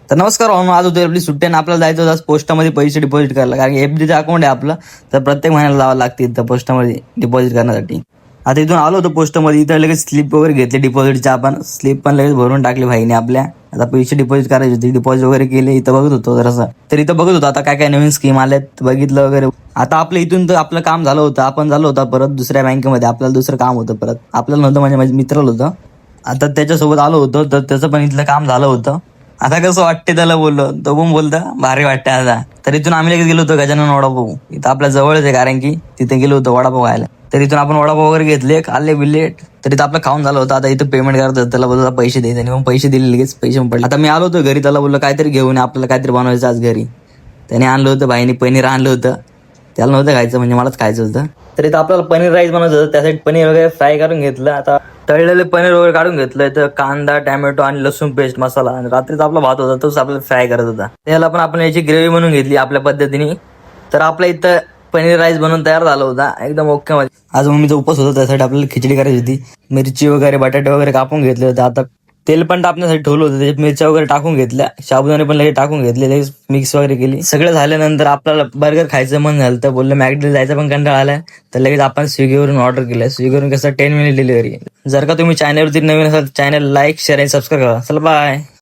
तर नमस्कार भावनो, आज होती आपली सुट्टी आणि आपल्याला जायचं होतं पोस्टामध्ये पैसे डिपॉझिट करायला. कारण एफडीचं अकाउंट आहे आपलं, तर प्रत्येक महिन्याला जावं लागते इथं पोस्टामध्ये डिपॉझिट करण्यासाठी. आता इथून आलो होतो पोस्टमध्ये, इथं लगेच स्लिप वगैरे घेतली डिपॉझिटची. आपण स्लिप पण लगेच भरून टाकली भाईने आपल्या. आता पैसे डिपॉझिट करायचे होते, डिपॉझिट वगैरे केले. इथं बघत होतो जरासं, तर इथं बघत होतो आता काय काय नवीन स्कीम आल्यात, बघितलं वगैरे. आता आपलं इथून तर आपलं काम झालं होतं, आपण झालं होतं परत दुसऱ्या बँकेमध्ये. आपल्याला दुसरं काम होतं परत, आपल्याला नव्हतं म्हणजे माझ्या मित्राला होतं. आता त्याच्यासोबत आलो होतो, तर त्याचं पण इथलं काम झालं होतं. आता कसं वाटते त्याला बोललो, तो पण बोलता भारी वाटते आता. तर इथून आम्ही लगेच गेलो होतो गजानन वडापाव. इथं आपल्या जवळच आहे, कारण की तिथे गेलो होतो वडापाव खायला. तर इथून आपण वडापाव वगैरे घेतले, खाल्ले बिल्ले. तर इथं आपलं खाऊन झालं होतं. आता इथं पेमेंट करत होतं, त्याला बोलतो पैसे दे. त्याने मग पैसे दिले, लगेच पैसे पण पडले. आता मी आलो होतो घरी, त्याला बोललो काहीतरी घेऊन ये, आपल्याला काहीतरी बनवायचं आज घरी. त्याने आणलं होतं, भाईने पनीर आणलं होतं. त्याला नव्हतं खायचं, म्हणजे मलाच खायचं होतं. तर इथं आपल्याला पनीर राईस बनवायचं होतं, त्यासाठी पनीर वगैरे फ्राय करून घेतलं. आता तळलेले पनीर वगैरे काढून घेतलं. तर कांदा, टॅमॅटो आणि लसूण पेस्ट, मसाला. आणि रात्रीचा आपला भात होता, तोच आपल्याला फ्राय करत होता. त्याला पण आपण याची ग्रेव्ही बनवून घेतली आपल्या पद्धतीने. तर आपल्या इथं पनीर राईस बनवून तयार झाला होता, एकदम ओके मध्ये. आज मम्मीचा उपवास होता, त्यासाठी आपल्याला खिचडी करायची होती. मिरची वगैरे, बटाटे वगैरे कापून घेतले होते. आता तेल पण टाकण्यासाठी ठेवलं होतं, त्याच्यात मिरच्या वगैरे टाकून घेतल्या, साबुदाणे पण लगेच टाकून घेतले, लगेच मिक्स वगैरे केली. सगळं झाल्यानंतर आपल्याला बर्गर खायचं मन झालं, तर बोललं मॅकडीला जायचं पण कंटाळा आलाय. तर लगेच आपण स्विगीवरून ऑर्डर केलं. स्विगीवरून कसं 10 मिनिट डिलिव्हरी. जर का तुम्ही चॅनलवरती नवीन असाल, चॅनल लाईक, शेअर आणि सबस्क्राईब करा. चला बाय.